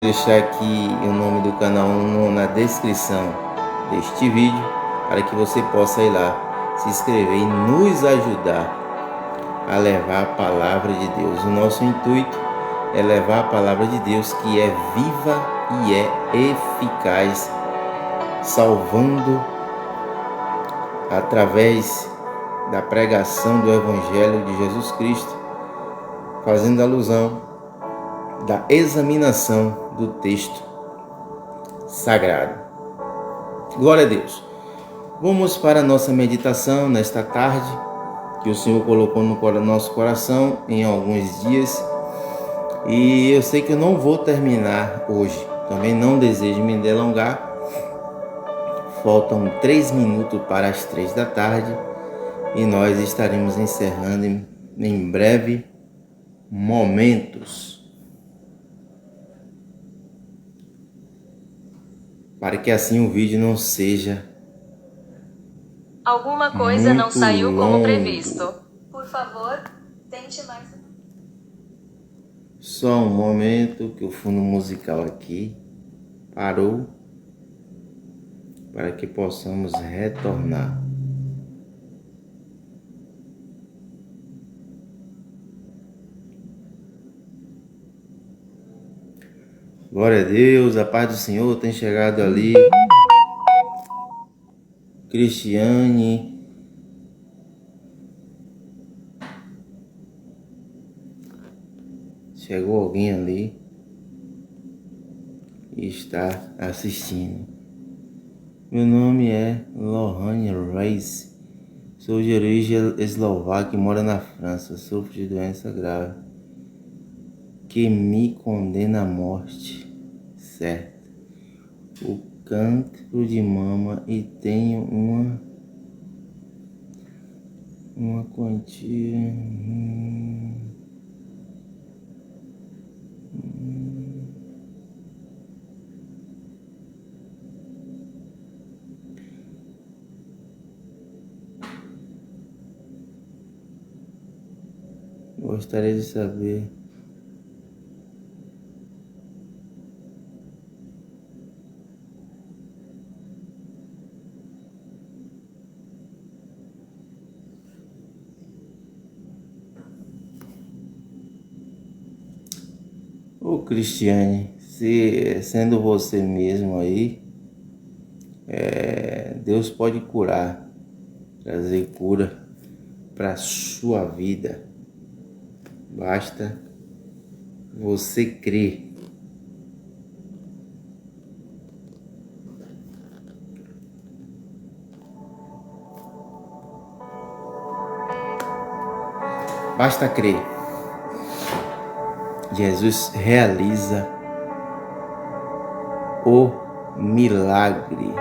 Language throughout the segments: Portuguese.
Deixar aqui o nome do canal na descrição deste vídeo para que você possa ir lá, se inscrever e nos ajudar a levar a palavra de Deus. O nosso intuito é levar a palavra de Deus, que é viva e é eficaz, salvando através da pregação do Evangelho de Jesus Cristo, fazendo alusão da examinação do texto sagrado. Glória a Deus. Vamos para a nossa meditação nesta tarde, que o Senhor colocou no nosso coração em alguns dias. E eu sei que eu não vou terminar hoje. Também não desejo me delongar. Faltam 3 minutos para as 3 da tarde. E nós estaremos encerrando em breve momentos. Para que assim o vídeo não seja alguma coisa não saiu longo. como previsto. Por favor, tente mais. Só um momento que o fundo musical aqui parou para que possamos retornar. Glória a Deus, a paz do Senhor tem chegado ali. Cristiane. Chegou alguém ali e está assistindo. Meu nome é Lohane Reis. Sou de origem eslovaca e moro na França. Sofro de doença grave que me condena à morte. Certo. O cancro de mama e tenho uma quantia. Gostaria de saber Ô Cristiane, sendo você mesmo aí, Deus pode curar, trazer cura para a sua vida. Basta você crer. Basta crer. Jesus realiza o milagre.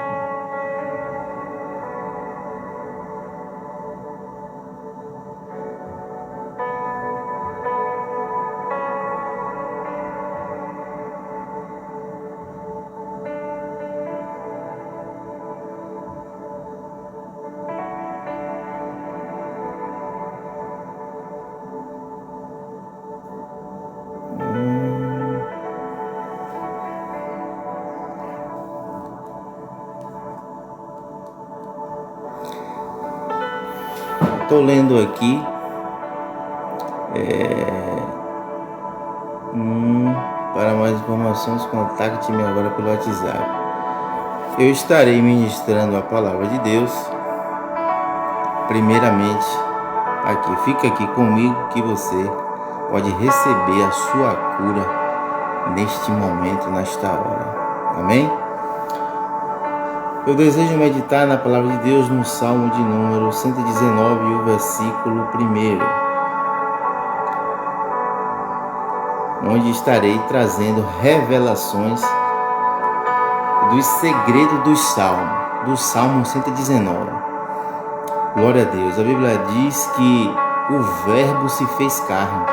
Estou lendo aqui. Para mais informações, contacte-me agora pelo WhatsApp. Eu estarei ministrando a palavra de Deus, primeiramente aqui. Fica aqui comigo que você pode receber a sua cura neste momento, nesta hora. Amém? Eu desejo meditar na palavra de Deus no Salmo de número 119, o versículo 1, onde estarei trazendo revelações dos segredos do Salmo 119. Glória a Deus. A Bíblia diz que o Verbo se fez carne.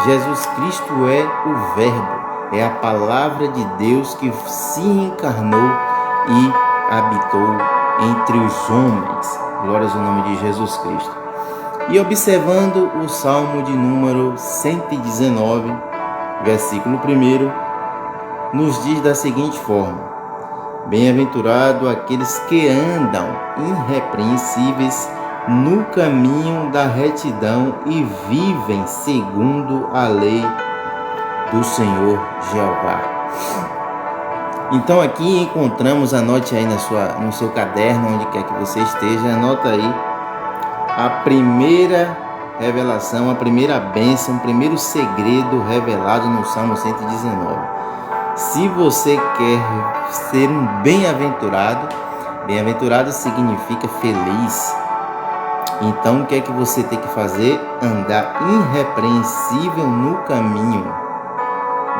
Jesus Cristo é o Verbo, é a palavra de Deus que se encarnou e habitou entre os homens. Glórias ao nome de Jesus Cristo. E observando o Salmo de número 119, versículo 1, nos diz da seguinte forma: bem-aventurado aqueles que andam irrepreensíveis no caminho da retidão e vivem segundo a lei do Senhor Jeová. Então aqui encontramos, anote aí no seu caderno, onde quer que você esteja, anota aí a primeira revelação, a primeira bênção, o primeiro segredo revelado no Salmo 119. Se você quer ser um bem-aventurado, bem-aventurado significa feliz. Então o que é que você tem que fazer? Andar irrepreensível no caminho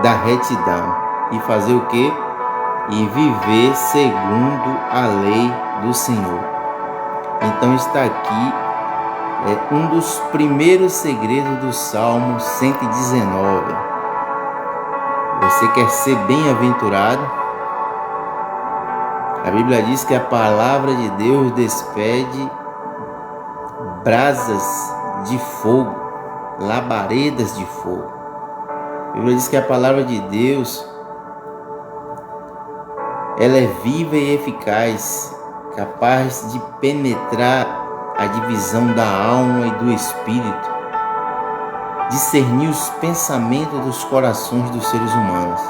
da retidão. E fazer o quê? E viver segundo a lei do Senhor. Então está aqui um dos primeiros segredos do Salmo 119. Você quer ser bem-aventurado? A Bíblia diz que a palavra de Deus despede brasas de fogo, labaredas de fogo. A Bíblia diz que a palavra de Deus, ela é viva e eficaz, capaz de penetrar a divisão da alma e do espírito, discernir os pensamentos dos corações dos seres humanos.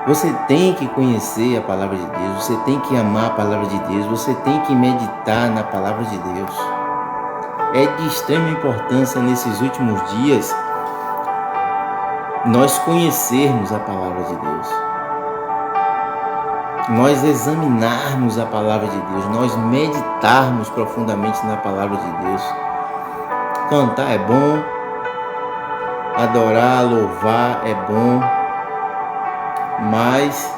Você tem que conhecer a palavra de Deus, você tem que amar a palavra de Deus, você tem que meditar na palavra de Deus. É de extrema importância nesses últimos dias nós conhecermos a palavra de Deus, nós examinarmos a palavra de Deus, nós meditarmos profundamente na palavra de Deus. Cantar é bom, adorar, louvar é bom, mas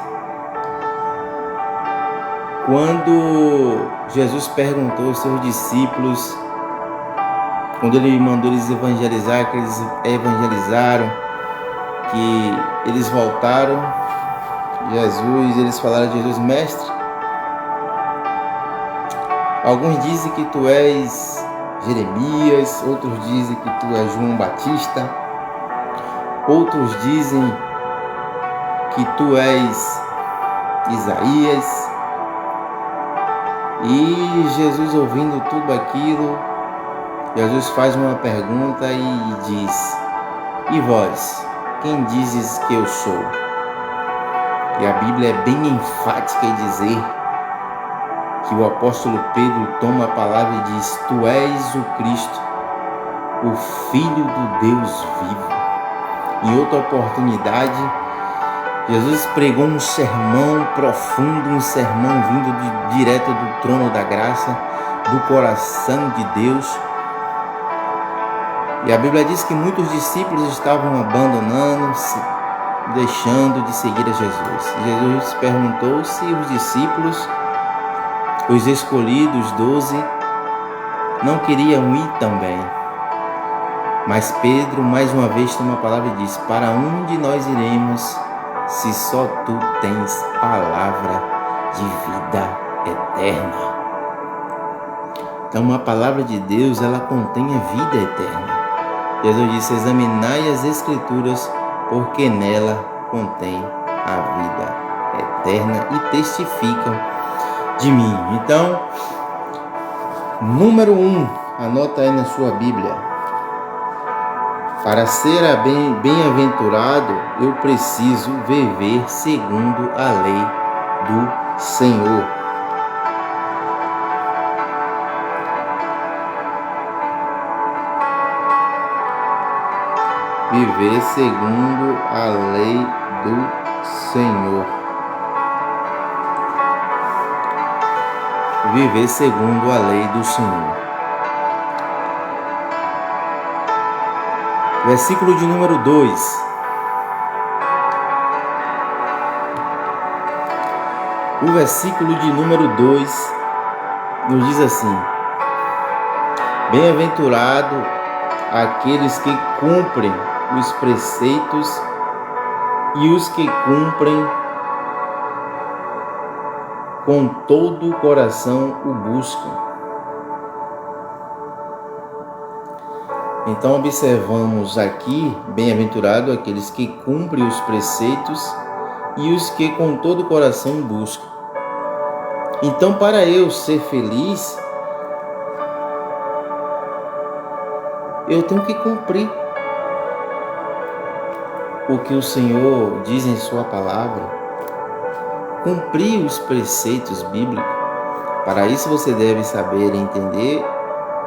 quando Jesus perguntou aos seus discípulos, quando ele mandou eles evangelizar, que eles evangelizaram, que eles voltaram, eles falaram a Jesus: mestre, alguns dizem que tu és Jeremias, outros dizem que tu és João Batista, outros dizem que tu és Isaías. E Jesus, ouvindo tudo aquilo, Jesus faz uma pergunta e diz: e vós, quem dizes que eu sou? E a Bíblia é bem enfática em dizer que o apóstolo Pedro toma a palavra e diz: tu és o Cristo, o Filho do Deus vivo. Em outra oportunidade, Jesus pregou um sermão profundo, um sermão vindo direto do trono da graça, do coração de Deus. E a Bíblia diz que muitos discípulos estavam abandonando, deixando de seguir a Jesus. E Jesus perguntou se os discípulos, os escolhidos, 12, não queriam ir também. Mas Pedro mais uma vez toma a palavra e diz: para onde nós iremos, se só tu tens palavra de vida eterna? Então a palavra de Deus, ela contém a vida eterna. Jesus disse: examinai as Escrituras, porque nela contém a vida eterna e testificam de mim. Então, número 1, anota aí na sua Bíblia: para ser bem-aventurado, eu preciso viver segundo a lei do Senhor. Viver segundo a lei do Senhor. Viver segundo a lei do Senhor. Versículo de número 2. O versículo de número 2 nos diz assim: bem-aventurado aqueles que cumprem os preceitos e os que cumprem com todo o coração o buscam. Então observamos aqui: bem-aventurado aqueles que cumprem os preceitos e os que com todo o coração buscam. Então, para eu ser feliz, eu tenho que cumprir o que o Senhor diz em sua palavra, cumprir os preceitos bíblicos. Para isso você deve saber e entender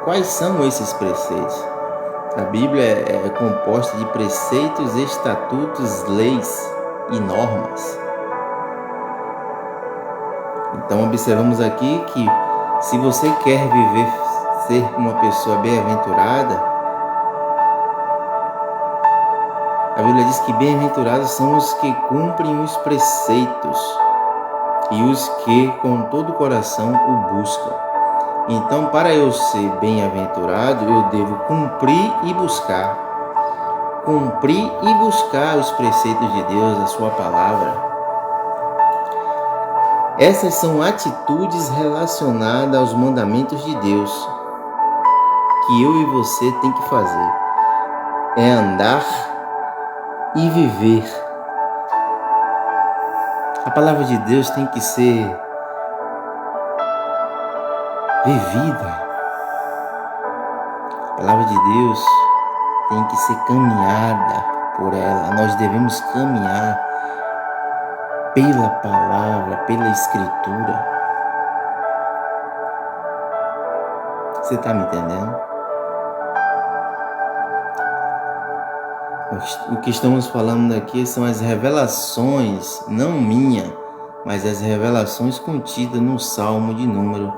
quais são esses preceitos. A Bíblia é composta de preceitos, estatutos, leis e normas. Então observamos aqui que se você quer viver, ser uma pessoa bem-aventurada, a Bíblia diz que bem-aventurados são os que cumprem os preceitos e os que com todo o coração o buscam. Então, para eu ser bem-aventurado, eu devo cumprir e buscar. Cumprir e buscar os preceitos de Deus, a sua palavra. Essas são atitudes relacionadas aos mandamentos de Deus que eu e você tem que fazer. É andar e viver. A palavra de Deus tem que ser vivida. A palavra de Deus tem que ser caminhada por ela. Nós devemos caminhar pela palavra, pela escritura. Você está me entendendo? O que estamos falando aqui são as revelações, não minha, mas as revelações contidas no Salmo de número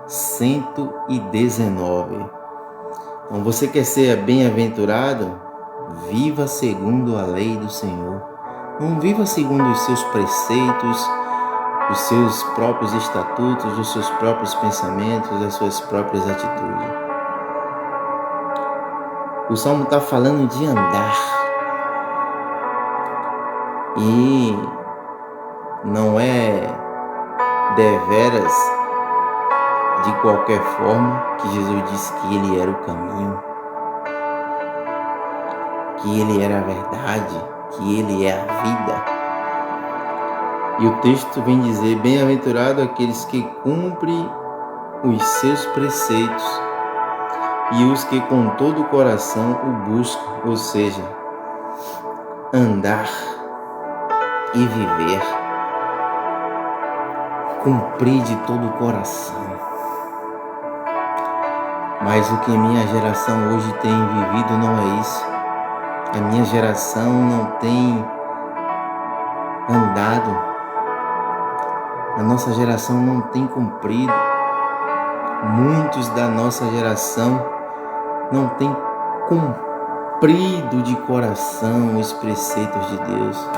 119. Então, você quer ser bem-aventurado? Viva segundo a lei do Senhor. Não viva segundo os seus preceitos, os seus próprios estatutos, os seus próprios pensamentos, as suas próprias atitudes. O Salmo está falando de andar. E não é deveras de qualquer forma que Jesus disse que Ele era o caminho, que Ele era a verdade, que Ele é a vida. E o texto vem dizer: bem-aventurado aqueles que cumprem os seus preceitos e os que com todo o coração o buscam, ou seja, andar e viver, cumprir de todo o coração. Mas o que a minha geração hoje tem vivido não é isso. A minha geração não tem andado. A nossa geração não tem cumprido. Muitos da nossa geração não têm cumprido de coração os preceitos de Deus.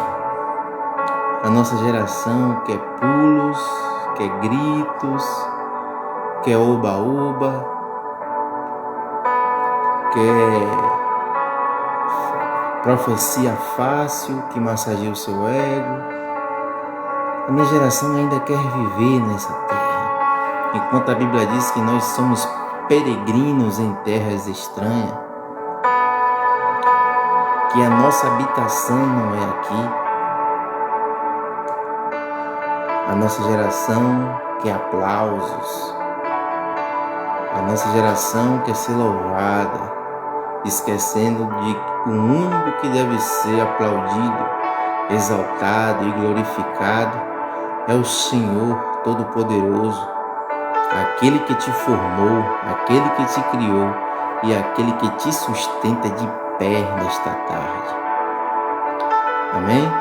A nossa geração quer pulos, quer gritos, quer oba-oba, quer profecia fácil que massageia o seu ego. A minha geração ainda quer viver nessa terra, enquanto a Bíblia diz que nós somos peregrinos em terras estranhas, que a nossa habitação não é aqui. A nossa geração quer aplausos. A nossa geração quer ser louvada, esquecendo de o único que deve ser aplaudido, exaltado e glorificado é o Senhor Todo-Poderoso, aquele que te formou, aquele que te criou e aquele que te sustenta de pé nesta tarde. Amém?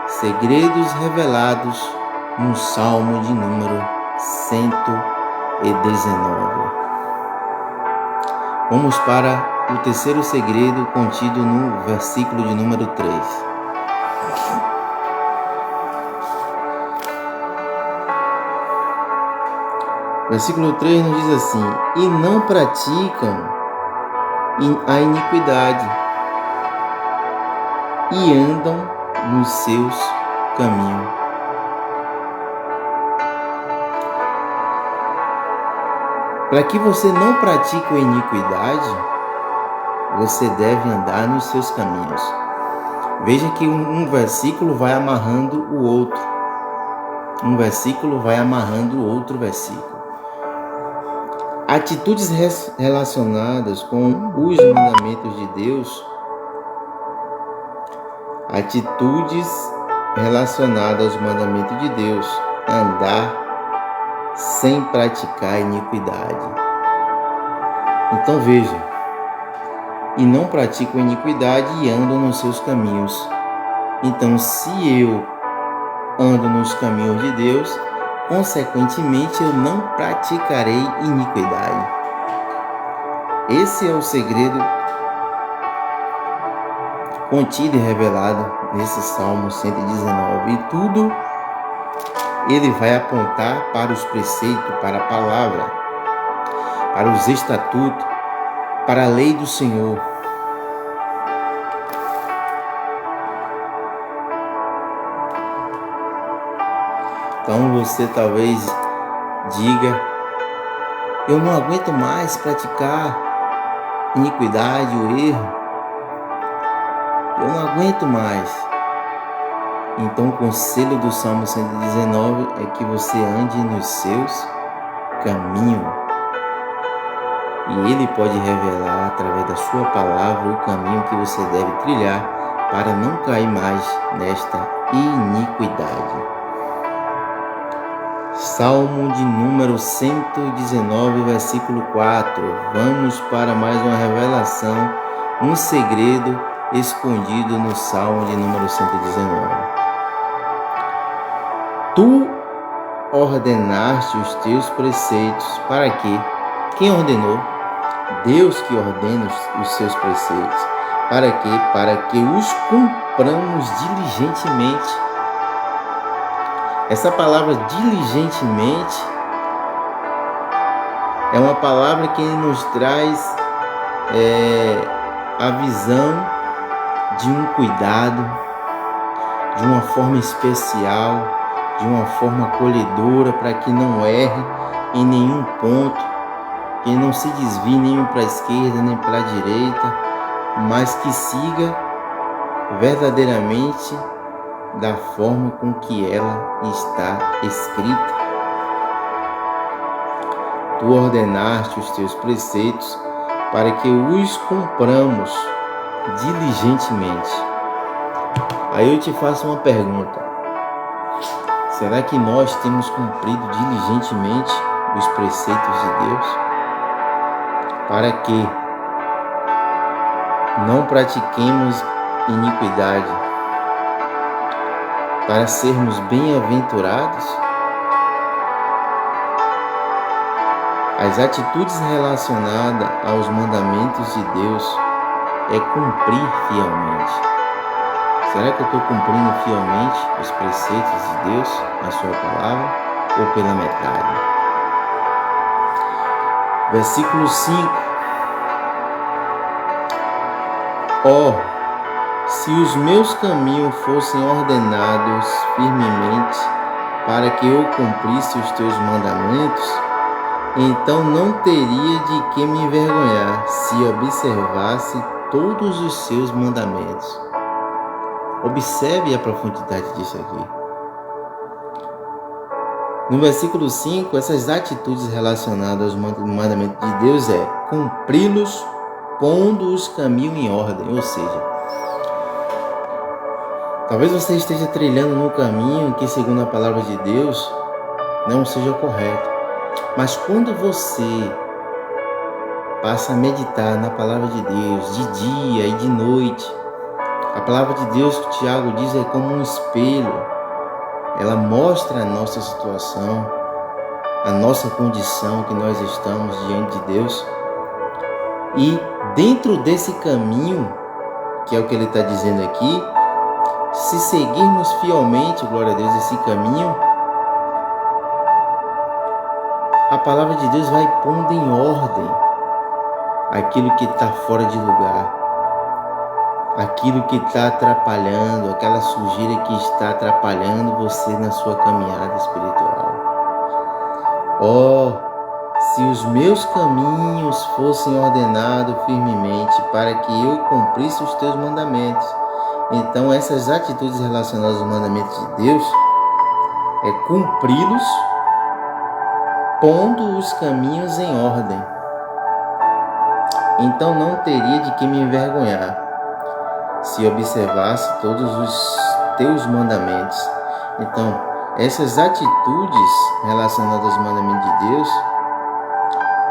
Segredos revelados no Salmo de número 119. Vamos para o terceiro segredo contido no versículo de número 3. Versículo 3 nos diz assim: e não praticam a iniquidade e andam nos seus caminhos. Para que você não pratique a iniquidade, você deve andar nos seus caminhos. Veja que um versículo vai amarrando o outro. Um versículo vai amarrando o outro versículo. Atitudes relacionadas com os mandamentos de Deus. Atitudes relacionadas aos mandamentos de Deus. Andar sem praticar iniquidade. Então veja, e não praticam iniquidade e andam nos seus caminhos. Então, se eu ando nos caminhos de Deus, consequentemente eu não praticarei iniquidade. Esse é o segredo contido e revelado nesse Salmo 119. E tudo ele vai apontar para os preceitos, para a palavra, para os estatutos, para a lei do Senhor. Então você talvez diga: eu não aguento mais praticar iniquidade, o erro. Eu não aguento mais. Então o conselho do Salmo 119 é que você ande nos seus caminhos. E Ele pode revelar através da sua palavra o caminho que você deve trilhar para não cair mais nesta iniquidade. Salmo de número 119, versículo 4. Vamos para mais uma revelação, um segredo escondido no Salmo de número 119. Tu ordenaste os teus preceitos para que? Quem ordenou? Deus que ordena os seus preceitos. Para quê? Para que os cumpramos diligentemente. Essa palavra diligentemente é uma palavra que nos traz a visão de um cuidado, de uma forma especial, de uma forma acolhedora, para que não erre em nenhum ponto, que não se desvie nem para a esquerda nem para a direita, mas que siga verdadeiramente da forma com que ela está escrita. Tu ordenaste os teus preceitos para que os cumpramos diligentemente. Aí eu te faço uma pergunta: será que nós temos cumprido diligentemente os preceitos de Deus? Para que não pratiquemos iniquidade, para sermos bem-aventurados? As atitudes relacionadas aos mandamentos de Deus é cumprir fielmente. Será que eu estou cumprindo fielmente os preceitos de Deus, a sua palavra, ou pela metade? Versículo 5. Se os meus caminhos fossem ordenados firmemente para que eu cumprisse os teus mandamentos, então não teria de que me envergonhar se observasse todos os seus mandamentos. Observe a profundidade disso aqui. No versículo 5, essas atitudes relacionadas aos mandamentos de Deus é cumpri-los pondo os caminhos em ordem, ou seja, talvez você esteja trilhando no caminho que, segundo a palavra de Deus, não seja correto. Mas quando você passa a meditar na palavra de Deus, de dia e de noite, a palavra de Deus, que Tiago diz, é como um espelho. Ela mostra a nossa situação, a nossa condição que nós estamos diante de Deus. E dentro desse caminho, que é o que ele está dizendo aqui, se seguirmos fielmente, glória a Deus, esse caminho, a palavra de Deus vai pondo em ordem aquilo que está fora de lugar, aquilo que está atrapalhando, aquela sujeira que está atrapalhando você na sua caminhada espiritual. Se os meus caminhos fossem ordenados firmemente para que eu cumprisse os teus mandamentos, Então, essas atitudes relacionadas aos mandamentos de Deus é cumpri-los, pondo os caminhos em ordem. Então, não teria de que me envergonhar se observasse todos os teus mandamentos. Então, essas atitudes relacionadas aos mandamentos de Deus,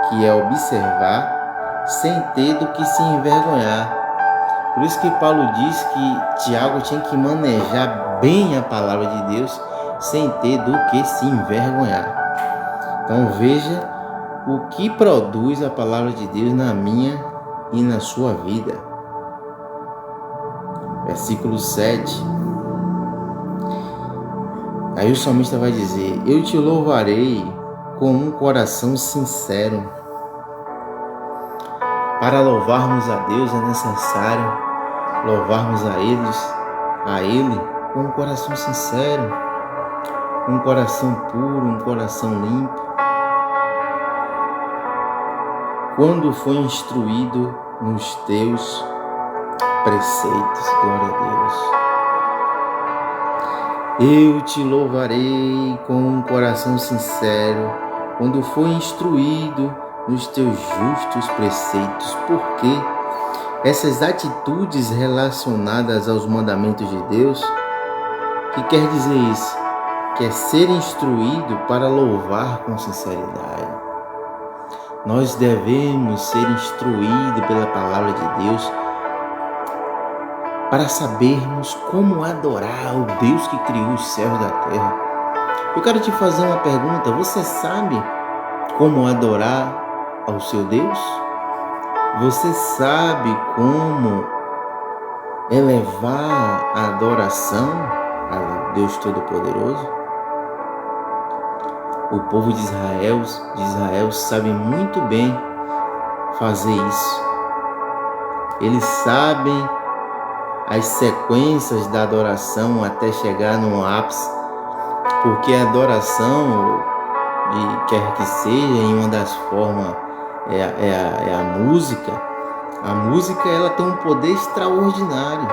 que é observar sem ter do que se envergonhar. Por isso que Paulo diz que Tiago tinha que manejar bem a palavra de Deus sem ter do que se envergonhar. Então veja o que produz a palavra de Deus na minha e na sua vida. Versículo 7. Aí o salmista vai dizer: eu te louvarei com um coração sincero. Para louvarmos a Deus é necessário louvarmos a Ele com um coração sincero, um coração puro, um coração limpo. Quando foi instruído nos teus preceitos, glória a Deus. Eu te louvarei com um coração sincero, quando foi instruído nos teus justos preceitos, porque essas atitudes relacionadas aos mandamentos de Deus, que quer dizer isso? Que é ser instruído para louvar com sinceridade. Nós devemos ser instruídos pela palavra de Deus para sabermos como adorar o Deus que criou os céus da terra. Eu quero te fazer uma pergunta: você sabe como adorar ao seu Deus? Você sabe como elevar a adoração ao Deus Todo-Poderoso? O povo de Israel sabe muito bem fazer isso. Eles sabem as sequências da adoração até chegar no ápice, porque a adoração, quer que seja, em uma das formas é a música. A música, ela tem um poder extraordinário.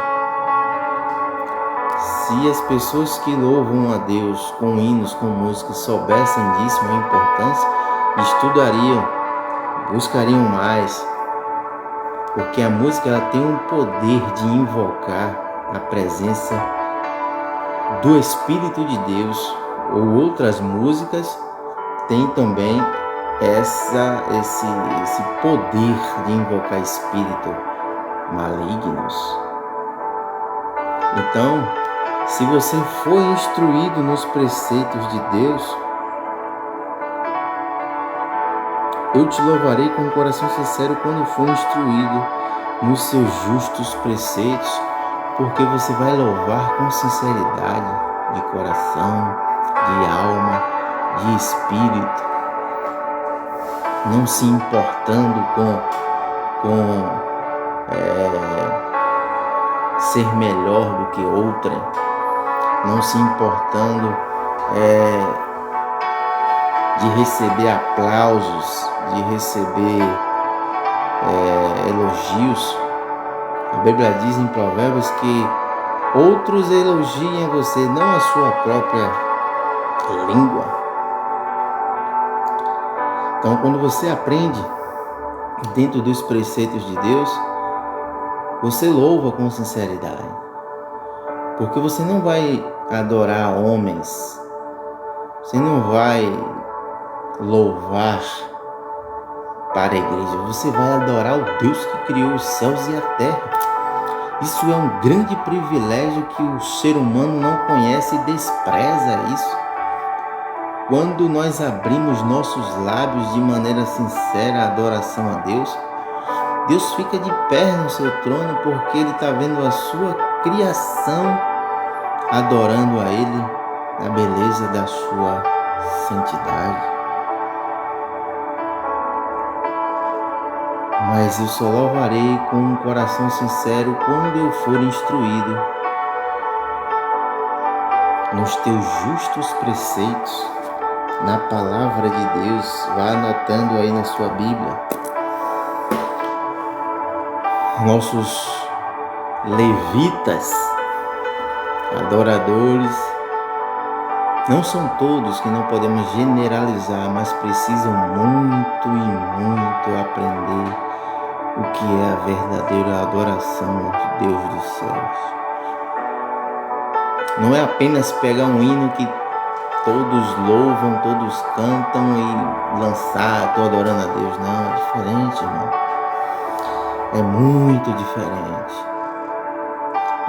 Se as pessoas que louvam a Deus com hinos, com música, soubessem disso, a importância, estudariam, buscariam mais, porque a música, ela tem um poder de invocar a presença do Espírito de Deus. Ou outras músicas têm também esse poder de invocar espíritos malignos. Então, se você for instruído nos preceitos de Deus, eu te louvarei com um coração sincero quando for instruído nos seus justos preceitos, porque você vai louvar com sinceridade de coração, de alma, de espírito, não se importando com ser melhor do que outrem, não se importando de receber aplausos, de receber elogios. A Bíblia diz em Provérbios que outros elogiem você, não a sua própria língua. Então, quando você aprende dentro dos preceitos de Deus, você louva com sinceridade, porque você não vai adorar homens, você não vai louvar para a igreja, você vai adorar o Deus que criou os céus e a terra. Isso é um grande privilégio que o ser humano não conhece e despreza isso. Quando nós abrimos nossos lábios de maneira sincera a adoração a Deus, Deus fica de pé no seu trono, porque Ele está vendo a sua criação adorando a Ele na beleza da sua santidade. Mas eu só louvarei com um coração sincero quando eu for instruído nos teus justos preceitos, na palavra de Deus. Vá anotando aí na sua Bíblia. Nossos levitas, adoradores. Não são todos, que não podemos generalizar, mas precisam muito e muito aprender o que é a verdadeira adoração de Deus dos céus. Não é apenas pegar um hino que todos louvam, todos cantam e lançar, estou adorando a Deus. Não, é diferente, irmão. É muito diferente.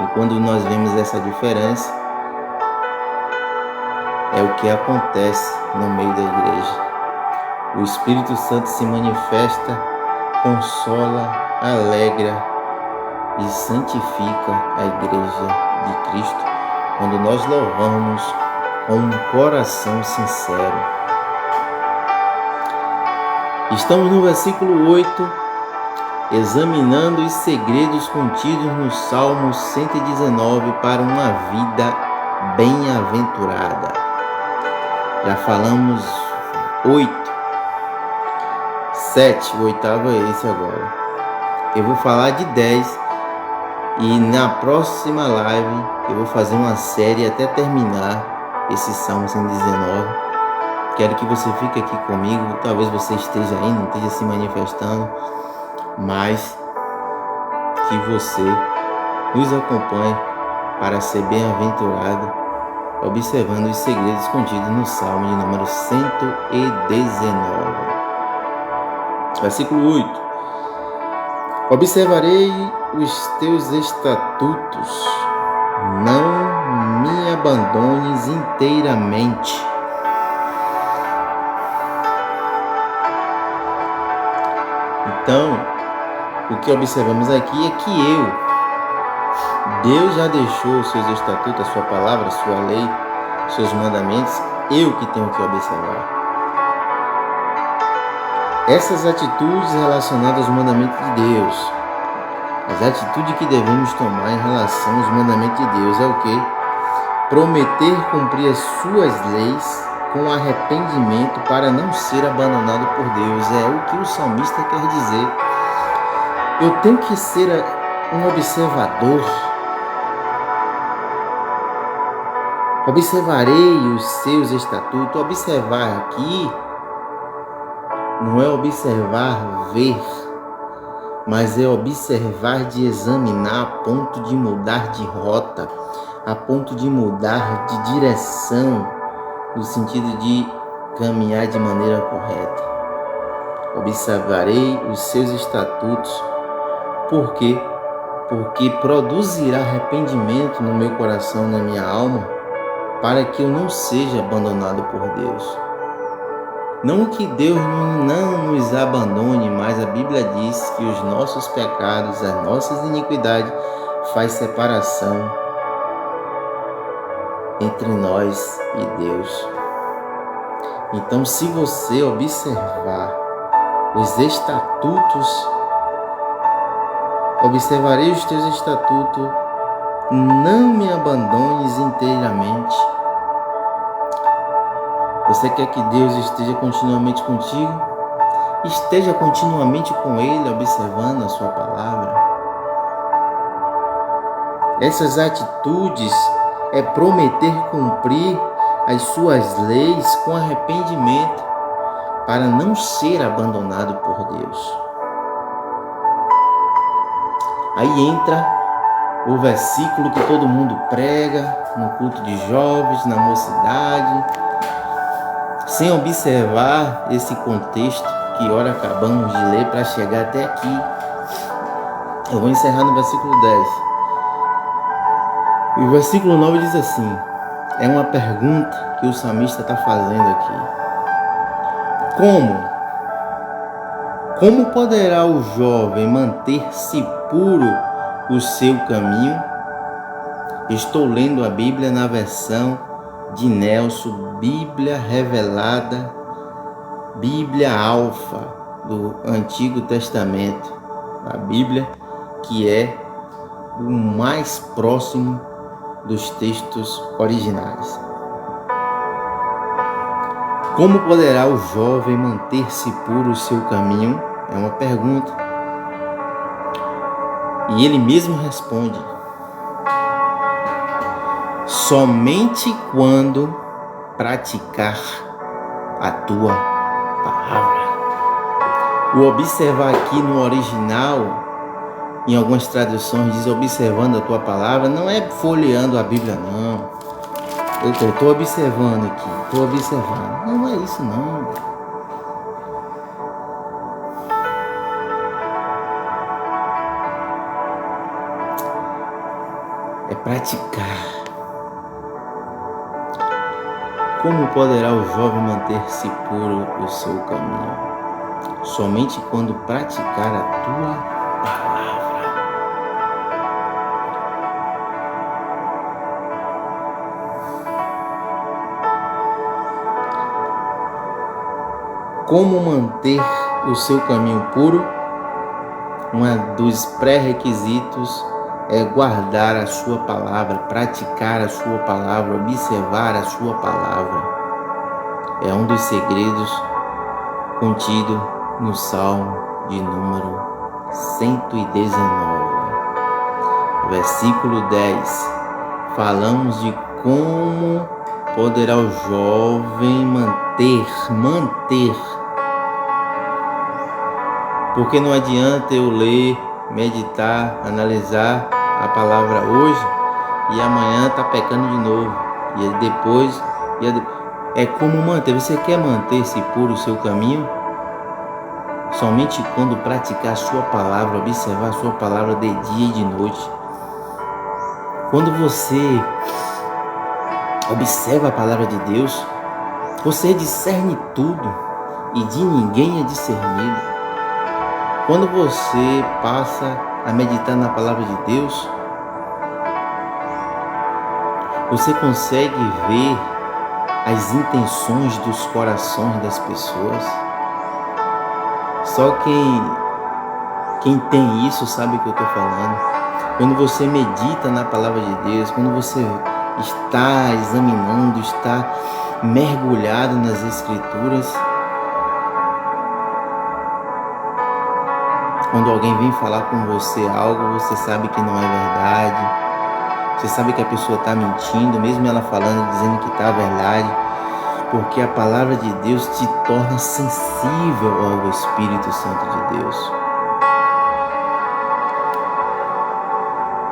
E quando nós vemos essa diferença, é o que acontece no meio da igreja. O Espírito Santo se manifesta, consola, alegra e santifica a igreja de Cristo quando nós louvamos com um coração sincero. Estamos no versículo 8, examinando os segredos contidos no Salmo 119 para uma vida bem-aventurada. Já falamos 7, o oitavo é esse agora. Eu vou falar de 10 e na próxima live eu vou fazer uma série até terminar esse Salmo 119. Quero que você fique aqui comigo, talvez você esteja aí, não esteja se manifestando, mas que você nos acompanhe para ser bem-aventurado, observando os segredos contidos no Salmo de número 119. Versículo 8. Observarei os teus estatutos, não me abandones inteiramente. Então, o que observamos aqui é que Deus já deixou os seus estatutos, a sua palavra, a sua lei, os seus mandamentos, eu que tenho que observar. Essas atitudes relacionadas aos mandamentos de Deus, as atitudes que devemos tomar em relação aos mandamentos de Deus é o quê? Prometer cumprir as suas leis com arrependimento para não ser abandonado por Deus. É o que o salmista quer dizer. Eu tenho que ser um observador. Observarei os seus estatutos. Observar aqui não é observar ver, mas é observar de examinar a ponto de mudar de rota, a ponto de mudar de direção, no sentido de caminhar de maneira correta. Observarei os seus estatutos. Por quê? Porque produzirá arrependimento no meu coração, na minha alma, para que eu não seja abandonado por Deus. Não que Deus não nos abandone, mas a Bíblia diz que os nossos pecados, as nossas iniquidades, faz separação entre nós e Deus. Então, se você observar os estatutos, observarei os teus estatutos, não me abandones inteiramente. Você quer que Deus esteja continuamente contigo? Esteja continuamente com Ele, observando a sua palavra. Essas atitudes é prometer cumprir as suas leis com arrependimento para não ser abandonado por Deus. Aí entra o versículo que todo mundo prega no culto de jovens, na mocidade, sem observar esse contexto que ora acabamos de ler para chegar até aqui. Eu vou encerrar no versículo 10. E o versículo 9 diz assim, é uma pergunta que o salmista está fazendo aqui. Como poderá o jovem manter-se puro o seu caminho? Estou lendo a Bíblia na versão de Nelson, Bíblia Revelada, Bíblia Alfa do Antigo Testamento, a Bíblia que é o mais próximo dos textos originais. Como poderá o jovem manter-se puro o seu caminho? É uma pergunta. E ele mesmo responde: somente quando praticar a tua palavra. O observar aqui no original, em algumas traduções diz observando a tua palavra, não é folheando a Bíblia, não. Eu estou observando aqui, estou observando. Não é isso, não. É praticar. Como poderá o jovem manter-se puro o seu caminho? Somente quando praticar a tua palavra. Como manter o seu caminho puro? Um dos pré-requisitos é guardar a sua palavra, praticar a sua palavra, observar a sua palavra. É um dos segredos contido no Salmo de número 119, versículo 10. Falamos de como poderá o jovem manter. Porque não adianta eu ler, meditar, analisar a palavra hoje e amanhã tá pecando de novo. E depois é como manter. Você quer manter-se puro o seu caminho? Somente quando praticar a sua palavra, observar a sua palavra de dia e de noite. Quando você observa a palavra de Deus, você discerne tudo e de ninguém é discernido. Quando você passa a meditar na palavra de Deus, você consegue ver as intenções dos corações das pessoas. Só quem tem isso sabe o que eu estou falando. Quando você medita na palavra de Deus, quando você está examinando, está mergulhado nas Escrituras, quando alguém vem falar com você algo, você sabe que não é verdade. Você sabe que a pessoa está mentindo, mesmo ela falando, dizendo que está a verdade. Porque a palavra de Deus te torna sensível ao Espírito Santo de Deus.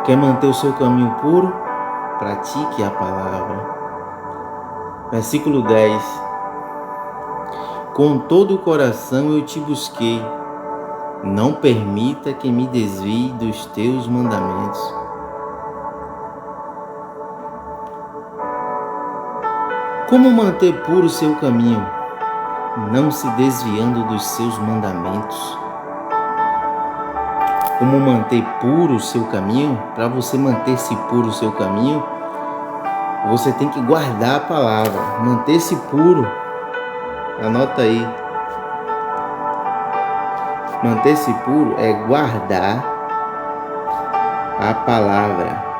Quer manter o seu caminho puro? Pratique a palavra. Versículo 10. Com todo o coração eu te busquei. Não permita que me desvie dos teus mandamentos. Como manter puro o seu caminho? Não se desviando dos seus mandamentos. Como manter puro o seu caminho? Para você manter-se puro o seu caminho, você tem que guardar a palavra. Manter-se puro. Anota aí. Manter-se puro é guardar a palavra.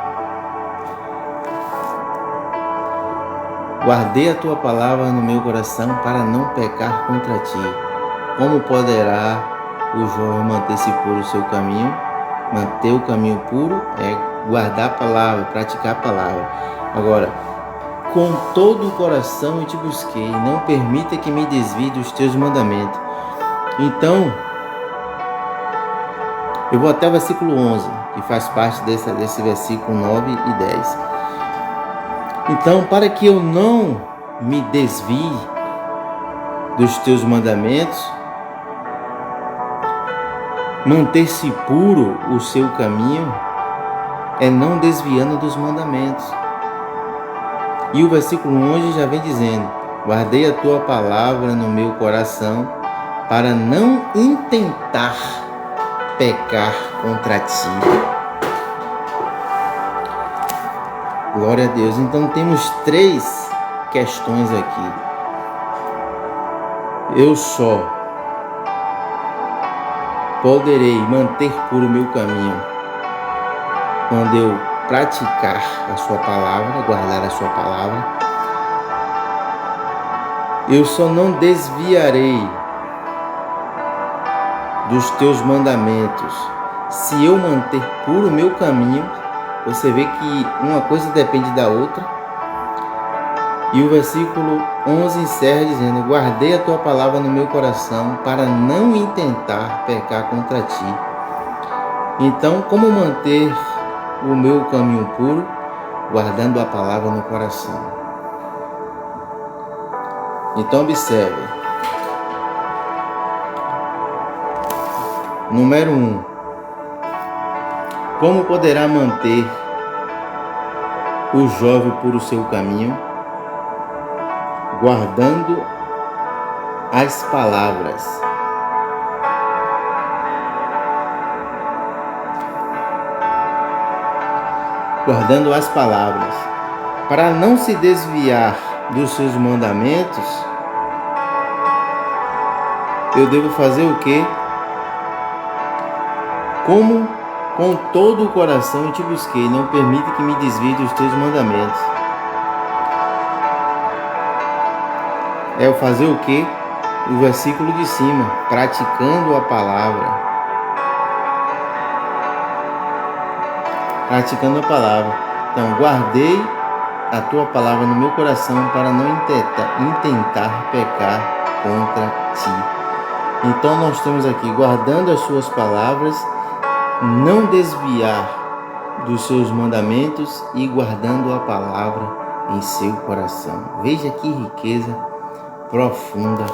Guardei a tua palavra no meu coração para não pecar contra ti. Como poderá o jovem manter-se puro o seu caminho? Manter o caminho puro é guardar a palavra, praticar a palavra. Agora, com todo o coração eu te busquei, não permita que me desvie dos teus mandamentos. Então, eu vou até o versículo 11, que faz parte desse versículo 9 e 10. Então, para que eu não me desvie dos teus mandamentos, manter-se puro o seu caminho é não desviando dos mandamentos. E o versículo 11 já vem dizendo: guardei a tua palavra no meu coração para não intentar pecar contra ti. Glória a Deus. Então temos 3 questões aqui. Eu só poderei manter puro o meu caminho quando eu praticar a sua palavra, guardar a sua palavra. Eu só não desviarei dos teus mandamentos se eu manter puro o meu caminho, você vê que uma coisa depende da outra. E o versículo 11 encerra dizendo: guardei a tua palavra no meu coração para não intentar pecar contra ti. Então, como manter o meu caminho puro? Guardando a palavra no coração. Então, observe. Número 1. Como poderá manter o jovem por o seu caminho? Guardando as palavras. Guardando as palavras. Para não se desviar dos seus mandamentos, eu devo fazer o quê? Como com todo o coração eu te busquei, não permite que me desvie dos teus mandamentos. É o fazer o quê? O versículo de cima, praticando a palavra. Praticando a palavra. Então, guardei a tua palavra no meu coração para não intentar pecar contra ti. Então, nós temos aqui, guardando as suas palavras, não desviar dos seus mandamentos e guardando a palavra em seu coração. Veja que riqueza profunda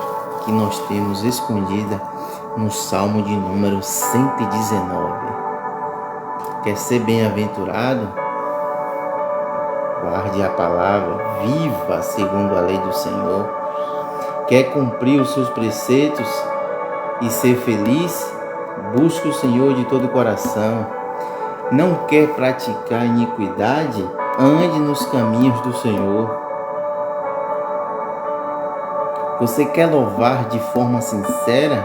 que nós temos escondida no Salmo de número 119. Quer ser bem-aventurado? Guarde a palavra, viva segundo a lei do Senhor. Quer cumprir os seus preceitos e ser feliz? Busque o Senhor de todo o coração. Não quer praticar iniquidade? Ande nos caminhos do Senhor. Você quer louvar de forma sincera?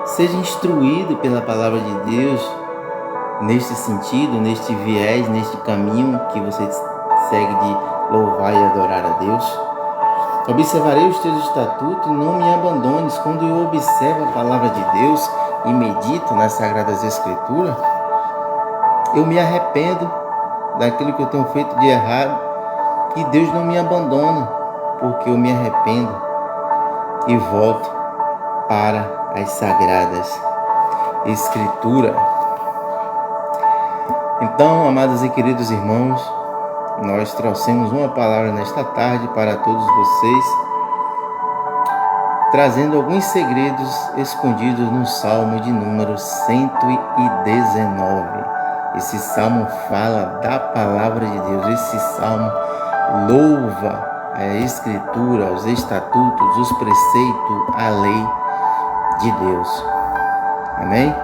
Seja instruído pela palavra de Deus neste sentido, neste viés, neste caminho que você segue de louvar e adorar a Deus. Observarei os teus estatutos e não me abandones. Quando eu observo a palavra de Deus e medito nas Sagradas Escrituras, eu me arrependo daquilo que eu tenho feito de errado e Deus não me abandona, porque eu me arrependo e volto para as Sagradas Escrituras. Então, amados e queridos irmãos, nós trouxemos uma palavra nesta tarde para todos vocês, trazendo alguns segredos escondidos no Salmo de número 119. Esse Salmo fala da palavra de Deus, esse Salmo louva a Escritura, os estatutos, os preceitos, a lei de Deus. Amém?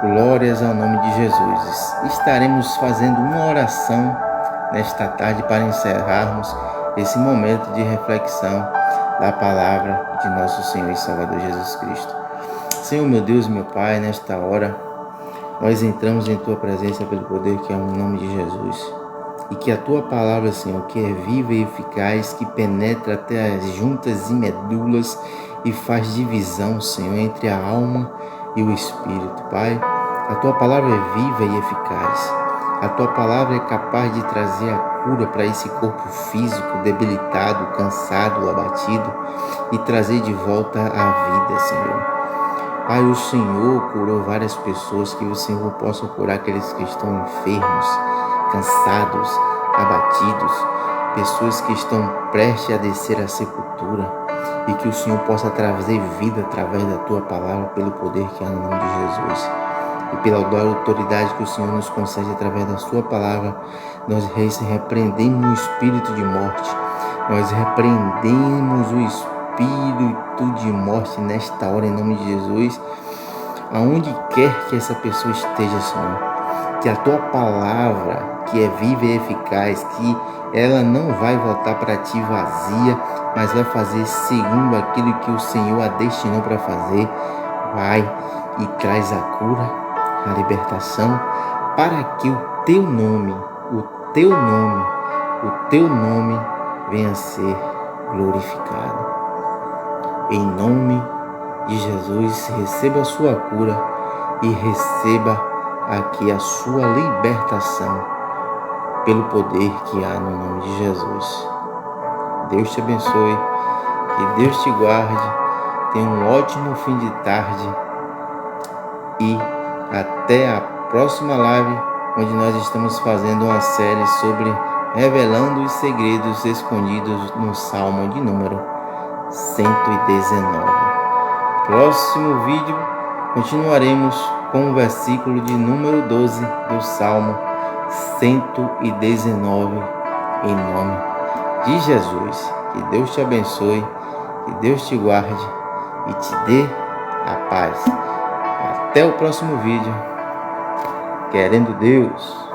Glórias ao nome de Jesus. Estaremos fazendo uma oração nesta tarde para encerrarmos esse momento de reflexão da palavra de nosso Senhor e Salvador Jesus Cristo. Senhor, meu Deus, meu Pai, nesta hora nós entramos em Tua presença pelo poder que é no nome de Jesus. E que a Tua palavra, Senhor, que é viva e eficaz, que penetra até as juntas e medulas e faz divisão, Senhor, entre a alma e o Espírito, Pai. A Tua palavra é viva e eficaz. A Tua palavra é capaz de trazer a cura para esse corpo físico debilitado, cansado, abatido e trazer de volta a vida, Senhor. Pai, o Senhor curou várias pessoas, que o Senhor possa curar aqueles que estão enfermos, cansados, abatidos, pessoas que estão prestes a descer à sepultura, e que o Senhor possa trazer vida através da Tua palavra, pelo poder que há no nome de Jesus. E pela autoridade que o Senhor nos concede através da Sua palavra, nós repreendemos o espírito de morte, nós repreendemos o espírito de morte nesta hora, em nome de Jesus, aonde quer que essa pessoa esteja, Senhor, que a Tua palavra, que é viva e eficaz, que ela não vai voltar para Ti vazia, mas vai fazer segundo aquilo que o Senhor a destinou para fazer. Vai e traz a cura, a libertação, para que o Teu nome venha a ser glorificado. Em nome de Jesus, receba a sua cura e receba aqui a sua libertação pelo poder que há no nome de Jesus. Deus te abençoe, que Deus te guarde, tenha um ótimo fim de tarde e até a próxima live, onde nós estamos fazendo uma série sobre revelando os segredos escondidos no Salmo de número 119. Próximo vídeo, continuaremos com o versículo de número 12 do Salmo 119, em nome de Jesus. Que Deus te abençoe, que Deus te guarde e te dê a paz. Até o próximo vídeo, querendo Deus.